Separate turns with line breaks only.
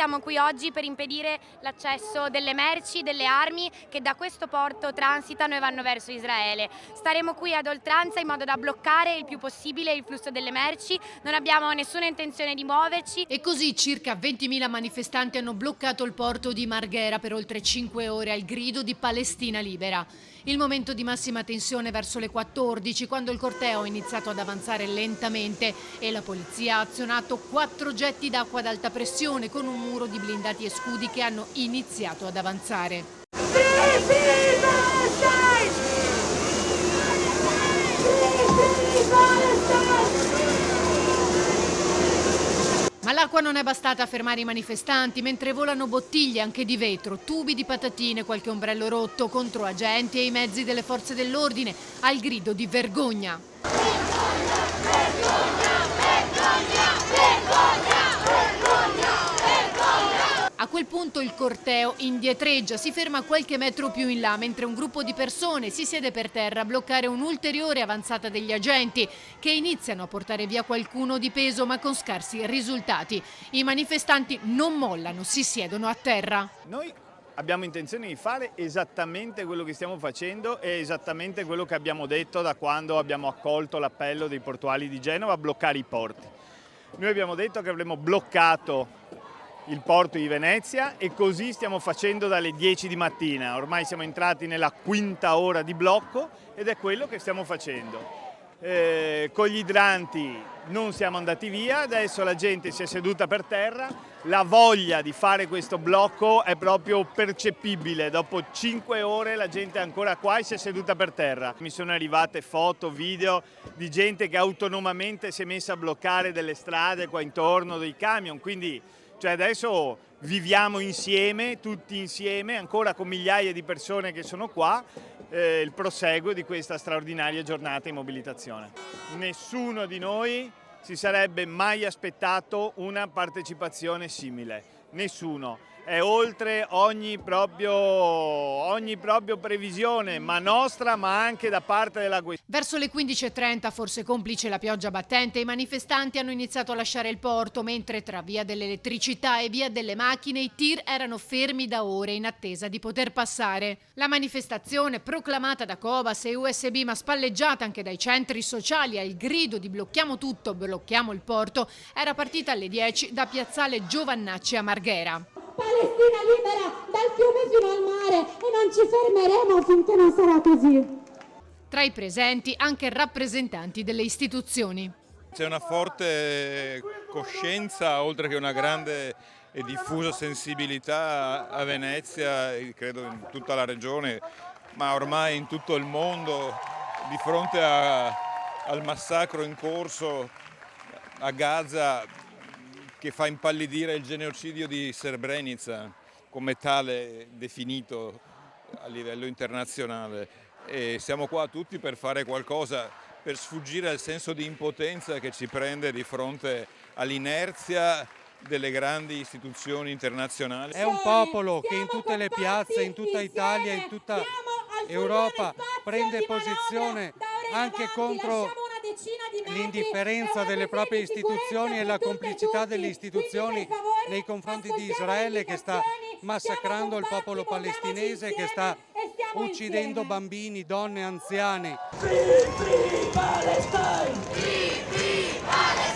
siamo qui oggi per impedire l'accesso delle merci, delle armi che da questo porto transitano e vanno verso Israele. Staremo qui ad oltranza in modo da bloccare il più possibile il flusso delle merci, non abbiamo nessuna intenzione di muoverci.
E così circa 20.000 manifestanti hanno bloccato il porto di Marghera per oltre 5 ore al grido di Palestina libera. Il momento di massima tensione verso le 14, quando il corteo ha iniziato ad avanzare lentamente e la polizia ha azionato 4 getti d'acqua ad alta pressione con un muro di blindati e scudi che hanno iniziato ad avanzare. Ma l'acqua non è bastata a fermare i manifestanti, mentre volano bottiglie anche di vetro, tubi di patatine, qualche ombrello rotto contro agenti e i mezzi delle forze dell'ordine, al grido di vergogna. Vergogna, vergogna, vergogna, vergogna, vergogna, vergogna. A quel punto il corteo indietreggia, si ferma qualche metro più in là, mentre un gruppo di persone si siede per terra a bloccare un'ulteriore avanzata degli agenti che iniziano a portare via qualcuno di peso ma con scarsi risultati. I manifestanti non mollano, si siedono a terra.
Noi abbiamo intenzione di fare esattamente quello che stiamo facendo e esattamente quello che abbiamo detto da quando abbiamo accolto l'appello dei portuali di Genova a bloccare i porti. Noi abbiamo detto che avremmo bloccato il porto di Venezia e così stiamo facendo dalle 10 di mattina. Ormai siamo entrati nella 5ª ora di blocco ed è quello che stiamo facendo. Con gli idranti non siamo andati via, adesso la gente si è seduta per terra, la voglia di fare questo blocco è proprio percepibile, dopo 5 ore la gente è ancora qua e si è seduta per terra. Mi sono arrivate foto, video di gente che autonomamente si è messa a bloccare delle strade qua intorno, dei camion, quindi adesso viviamo insieme, tutti insieme, ancora con migliaia di persone che sono qua, il proseguo di questa straordinaria giornata in mobilitazione. Nessuno di noi si sarebbe mai aspettato una partecipazione simile, nessuno. È oltre ogni proprio previsione, ma nostra, ma anche da parte della guida.
Verso le 15:30, forse complice la pioggia battente, i manifestanti hanno iniziato a lasciare il porto, mentre tra via dell'elettricità e via delle macchine i tir erano fermi da ore in attesa di poter passare. La manifestazione, proclamata da Cobas e USB ma spalleggiata anche dai centri sociali al grido di blocchiamo tutto, blocchiamo il porto, era partita alle 10 da piazzale Giovannacci a Marghera.
Palestina libera dal fiume fino al mare e non ci fermeremo finché non sarà così.
Tra i presenti anche rappresentanti delle istituzioni.
C'è una forte coscienza, oltre che una grande e diffusa sensibilità a Venezia, e credo in tutta la regione, ma ormai in tutto il mondo, di fronte al massacro in corso a Gaza, che fa impallidire il genocidio di Srebrenica, come tale definito a livello internazionale. E siamo qua tutti per fare qualcosa, per sfuggire al senso di impotenza che ci prende di fronte all'inerzia delle grandi istituzioni internazionali.
È un popolo che in tutte le piazze, in tutta Italia, in tutta Europa prende posizione anche contro l'indifferenza delle proprie istituzioni e la complicità delle istituzioni nei confronti di Israele, che sta massacrando il popolo palestinese, che sta uccidendo bambini, donne, anziani.
Free Palestine! Free Palestine!